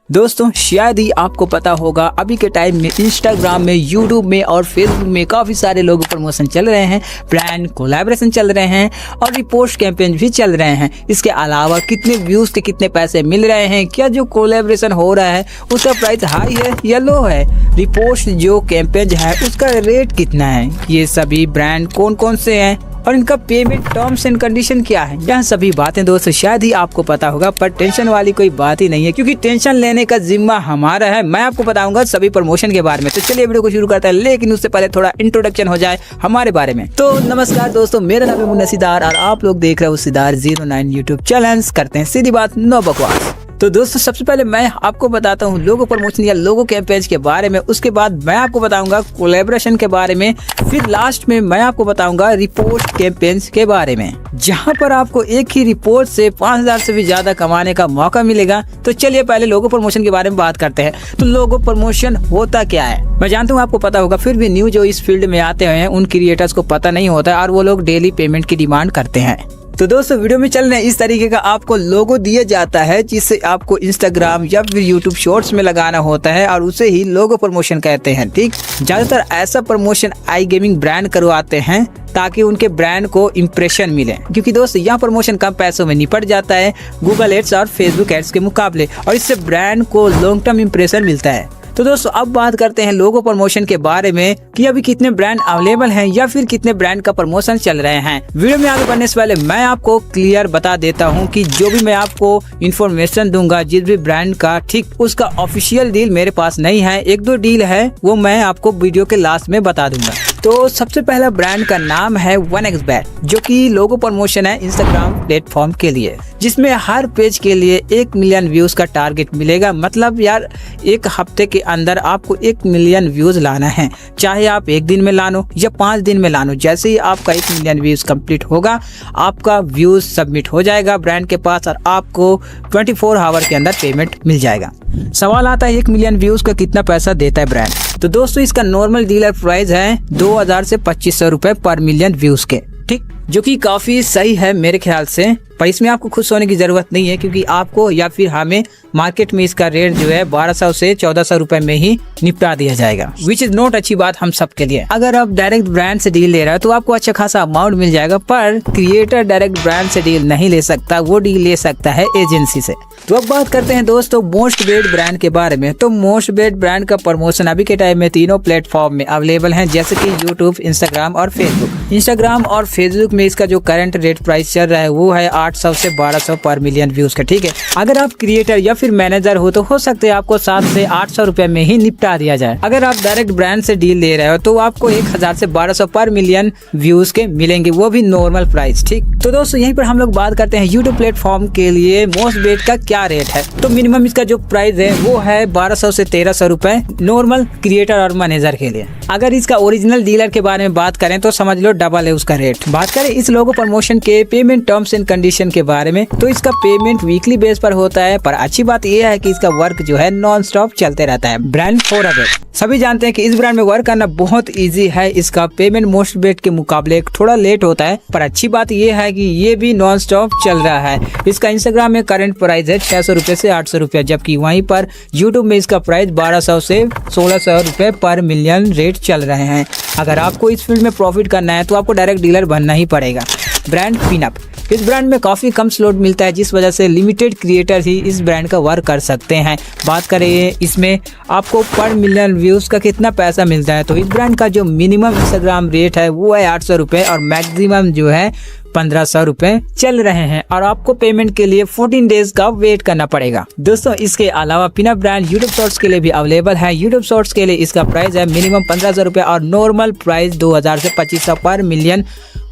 दोस्तों शायद ही आपको पता होगा अभी के टाइम में इंस्टाग्राम में, यूट्यूब में और फेसबुक में काफ़ी सारे लोगो प्रमोशन चल रहे हैं, ब्रांड कोलैबोरेशन चल रहे हैं और रिपोस्ट कैंपेन भी चल रहे हैं। इसके अलावा कितने व्यूज़ के कितने पैसे मिल रहे हैं, क्या जो कोलैबोरेशन हो रहा है उसका प्राइस हाई है या लो है, रिपोस्ट जो कैंपेन है उसका रेट कितना है, ये सभी ब्रांड कौन कौन से हैं और इनका पेमेंट टर्म्स एंड कंडीशन क्या है, यह सभी बातें दोस्तों शायद ही आपको पता होगा। पर टेंशन वाली कोई बात ही नहीं है, क्योंकि टेंशन लेने का जिम्मा हमारा है। मैं आपको बताऊंगा सभी प्रमोशन के बारे में। तो चलिए वीडियो को शुरू करते हैं, लेकिन उससे पहले थोड़ा इंट्रोडक्शन हो जाए हमारे बारे में। तो नमस्कार दोस्तों, मेरा नाम है मुन्ना सिद्धार्थ और आप लोग देख रहे हो सिद्धार्थ 09 यूट्यूब चैलेंज। करते हैं सीधी बात, नो बकवास। तो दोस्तों सबसे पहले मैं आपको बताता हूँ लोगो प्रमोशन या लोगो कैंपेन के बारे में, उसके बाद मैं आपको बताऊंगा कोलैबोरेशन के बारे में, फिर लास्ट में मैं आपको बताऊंगा रिपोस्ट कैंपेन के बारे में, जहां पर आपको एक ही रिपोर्ट से 5000 से भी ज्यादा कमाने का मौका मिलेगा। तो चलिए पहले लोगो प्रमोशन के बारे में बात करते हैं। तो लोगो प्रमोशन होता क्या है, मैं जानता हूँ आपको पता होगा, फिर भी न्यू जो इस फील्ड में आते हैं उन क्रिएटर्स को पता नहीं होता है और वो लोग डेली पेमेंट की डिमांड करते हैं। तो दोस्तों वीडियो में चल रहे हैं, इस तरीके का आपको लोगो दिया जाता है जिससे आपको इंस्टाग्राम या फिर यूट्यूब शॉर्ट्स में लगाना होता है और उसे ही लोगो प्रमोशन कहते हैं। ठीक, ज्यादातर ऐसा प्रमोशन आई गेमिंग ब्रांड करवाते हैं ताकि उनके ब्रांड को इम्प्रेशन मिले, क्योंकि दोस्तों यह प्रमोशन कम पैसों में निपट जाता है गूगल एड्स और फेसबुक एड्स के मुकाबले, और इससे ब्रांड को लॉन्ग टर्म इम्प्रेशन मिलता है। तो दोस्तों अब बात करते हैं लोगो प्रमोशन के बारे में कि अभी कितने ब्रांड अवेलेबल हैं या फिर कितने ब्रांड का प्रमोशन चल रहे हैं। वीडियो में आगे बढ़ने से पहले मैं आपको क्लियर बता देता हूं कि जो भी मैं आपको इन्फॉर्मेशन दूंगा जिस भी ब्रांड का, ठीक, उसका ऑफिशियल डील मेरे पास नहीं है। एक दो डील है वो मैं आपको वीडियो के लास्ट में बता दूंगा। तो सबसे पहला ब्रांड का नाम है 1xBet, जो कि लोगो प्रमोशन है इंस्टाग्राम प्लेटफॉर्म के लिए, जिसमें हर पेज के लिए 1 मिलियन व्यूज का टारगेट मिलेगा। मतलब यार एक हफ्ते के अंदर आपको 1 मिलियन व्यूज लाना है, चाहे आप 1 दिन में लानो या 5 दिन में लानो। जैसे ही आपका 1 मिलियन व्यूज कंप्लीट होगा आपका व्यूज सबमिट हो जाएगा ब्रांड के पास और आपको 24 आवर के अंदर पेमेंट मिल जाएगा। सवाल आता है 1 मिलियन व्यूज का कितना पैसा देता है ब्रांड। तो दोस्तों इसका नॉर्मल डीलर प्राइस है 2000 से 2500 रुपए पर मिलियन व्यूज के, ठीक, जो कि काफी सही है मेरे ख्याल से। पर इसमें आपको खुश होने की जरूरत नहीं है, क्योंकि आपको या फिर हमें मार्केट में इसका रेट जो है 1200 से 1400 रुपए में ही निपटा दिया जाएगा, विच इज नॉट अच्छी बात हम सब के लिए। अगर आप डायरेक्ट ब्रांड से डील ले रहे हो तो आपको अच्छा खासा अमाउंट मिल जाएगा, पर क्रिएटर डायरेक्ट ब्रांड से डील नहीं ले सकता, वो डील ले सकता है एजेंसी से। तो अब बात करते हैं दोस्तों मोस्ट बेट ब्रांड के बारे में। तो मोस्ट बेट ब्रांड का प्रमोशन अभी के टाइम में तीनों प्लेटफॉर्म में अवेलेबल है, जैसे कि यूट्यूब, इंस्टाग्राम और फेसबुक। इंस्टाग्राम और फेसबुक में इसका जो करंट रेट प्राइस चल रहा है वो है 800 से 1200 पर मिलियन व्यूज का, ठीक है। अगर आप क्रिएटर या फिर मैनेजर हो तो हो सकते हैं आपको 700 से 800 रुपए में ही निपटा दिया जाए। अगर आप डायरेक्ट ब्रांड से डील ले रहे हो तो आपको 1000 से 1200 पर मिलियन व्यूज के मिलेंगे, वो भी नॉर्मल प्राइस, ठीक। तो दोस्तों यहीं पर हम लोग बात करते हैं यूट्यूब प्लेटफॉर्म के लिए मोस्ट बेट का क्या रेट है। तो मिनिमम इसका जो प्राइस है वो है 1200 से 1300 रुपए नॉर्मल क्रिएटर और मैनेजर के लिए। अगर इसका ओरिजिनल डीलर के बारे में बात करें तो समझ लो डबल है उसका रेट। बात करें इस लोगो प्रमोशन के पेमेंट टर्म्स एंड कंडीशन के बारे में, तो इसका पेमेंट वीकली बेस पर होता है, पर अच्छी बात यह है कि इसका वर्क जो है नॉन स्टॉप चलते रहता है। ब्रांड फॉरएवर, सभी जानते हैं कि इस ब्रांड में वर्क करना बहुत इजी है। इसका पेमेंट मोस्ट बेट के मुकाबले थोड़ा लेट होता है, पर अच्छी बात यह है कि ये भी नॉन स्टॉप चल रहा है। इसका इंस्टाग्राम में करंट प्राइस है 600 रुपए से 800 रुपए, जबकि वहीं पर यूट्यूब में इसका प्राइस 1200 से 1600 रुपए पर मिलियन रेट चल रहे हैं। अगर आपको इस फील्ड में प्रॉफिट करना है तो आपको डायरेक्ट डीलर बनना ही पड़ेगा। ब्रांड पिनअप, इस ब्रांड में काफ़ी कम स्लॉट मिलता है, जिस वजह से लिमिटेड क्रिएटर ही इस ब्रांड का वर्क कर सकते हैं। बात करें इसमें आपको पर मिलियन व्यूज़ का कितना पैसा मिलता है, तो इस ब्रांड का जो मिनिमम इंस्टाग्राम रेट है वो है 800 रुपये और मैक्सिमम जो है 1500 रुपए चल रहे हैं, और आपको पेमेंट के लिए 14 डेज का वेट करना पड़ेगा। दोस्तों इसके अलावा पिनअप ब्रांड यूट्यूब शॉर्ट्स के लिए भी अवेलेबल है। यूट्यूब शॉर्ट्स के लिए इसका प्राइस है मिनिमम 1500 रुपए और नॉर्मल प्राइस 2000 से 2500 पर मिलियन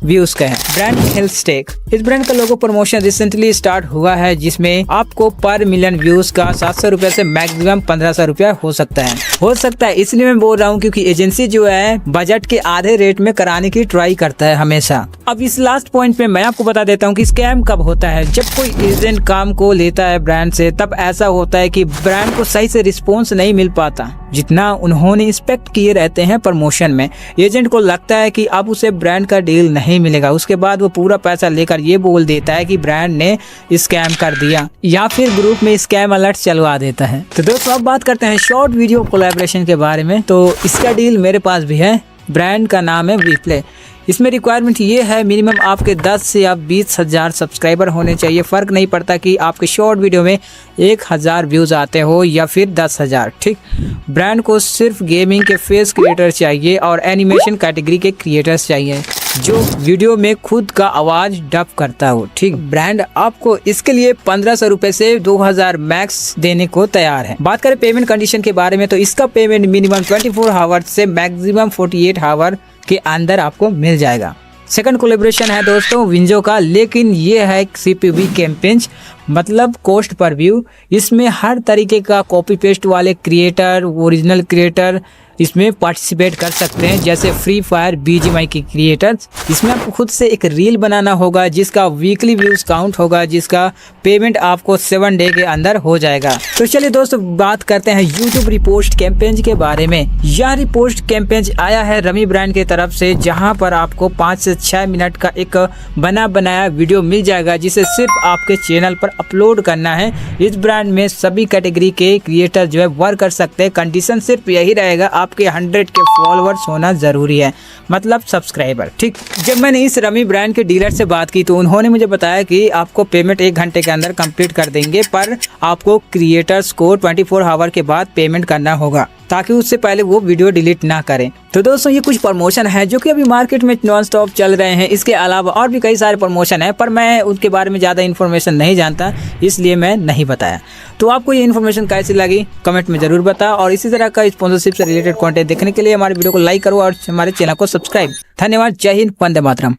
व्यूज का है। ब्रांड हेल्थस्टेक, इस ब्रांड का लोगो प्रमोशन रिसेंटली स्टार्ट हुआ है, जिसमें आपको पर मिलियन व्यूज का 700 रुपए से मैक्सिमम 1500 रुपया हो सकता है। इसलिए मैं बोल रहा हूँ क्योंकि एजेंसी जो है बजट के आधे रेट में कराने की ट्राई करता है हमेशा। अब इस लास्ट पॉइंट पे मैं आपको बता देता हूँ कि स्कैम कब होता है। जब कोई एजेंट काम को लेता है ब्रांड से, तब ऐसा होता है कि ब्रांड को सही से रिस्पॉन्स नहीं मिल पाता। जितना उन्होंने एक्सपेक्ट किए रहते हैं प्रमोशन में। एजेंट को लगता है कि अब उसे ब्रांड का डील नहीं मिलेगा, उसके बाद वो पूरा पैसा लेकर ये बोल देता है कि ब्रांड ने स्कैम कर दिया या फिर ग्रुप में स्कैम अलर्ट चलवा देता है। तो दोस्तों अब बात करते हैं शॉर्ट वीडियो कोलैबोरेशन के बारे में। तो इसका डील मेरे पास भी है, ब्रांड का नाम है वीप्ले। इसमें रिक्वायरमेंट ये है मिनिमम आपके 10 से या 20,000 सब्सक्राइबर होने चाहिए। फ़र्क नहीं पड़ता कि आपके शॉर्ट वीडियो में 1,000 व्यूज़ आते हो या फिर 10,000, ठीक। ब्रांड को सिर्फ गेमिंग के फेस क्रिएटर चाहिए और एनिमेशन कैटेगरी के क्रिएटर्स चाहिए जो वीडियो में खुद का आवाज़ डब करता हो, ठीक। ब्रांड आपको इसके लिए 1,500 रुपये से 2,000 मैक्स देने को तैयार है। बात करें पेमेंट कंडीशन के बारे में तो इसका पेमेंट मिनिमम 24 आवर से मैक्सिमम 48 आवर के अंदर आपको मिल जाएगा। सेकंड कोलैबोरेशन है दोस्तों विंजो का, लेकिन ये है CPV कैंपेन, मतलब कॉस्ट पर व्यू। इसमें हर तरीके का कॉपी पेस्ट वाले क्रिएटर, ओरिजिनल क्रिएटर इसमें पार्टिसिपेट कर सकते हैं, जैसे फ्री फायर BGMI के क्रिएटर्स। इसमें आपको खुद से एक रील बनाना होगा जिसका वीकली व्यूज काउंट होगा, जिसका पेमेंट आपको 7 डे के अंदर हो जाएगा। तो चलिए दोस्तों बात करते हैं यूट्यूब रिपोस्ट कैंपेन के बारे में। यह रिपोस्ट कैंपेन आया है रमी ब्रांड की तरफ से, जहां पर आपको 5 से 6 मिनट का एक बना बनाया वीडियो मिल जाएगा जिसे सिर्फ आपके चैनल पर अपलोड करना है। इस ब्रांड में सभी कैटेगरी के क्रिएटर जो है वर्क कर सकते हैं। कंडीशन सिर्फ यही रहेगा, आपके 100 के फॉलोअर्स होना जरूरी है, मतलब सब्सक्राइबर, ठीक। जब मैंने इस रमी ब्रांड के डीलर से बात की तो उन्होंने मुझे बताया कि आपको पेमेंट 1 घंटे के अंदर कंप्लीट कर देंगे, पर आपको क्रिएटर्स को 24 आवर के बाद पेमेंट करना होगा ताकि उससे पहले वो वीडियो डिलीट ना करें। तो दोस्तों ये कुछ प्रमोशन है जो कि अभी मार्केट में नॉन स्टॉप चल रहे हैं। इसके अलावा और भी कई सारे प्रमोशन है, पर मैं उनके बारे में ज़्यादा इन्फॉर्मेशन नहीं जानता, इसलिए मैं नहीं बताया। तो आपको ये इन्फॉर्मेशन कैसी लगी कमेंट में ज़रूर बताओ, और इसी तरह का स्पॉन्सरशिप से रिलेटेड कंटेंट देखने के लिए हमारे वीडियो को लाइक करो और हमारे चैनल को सब्सक्राइब। धन्यवाद। जय हिंद, वंदे मातरम।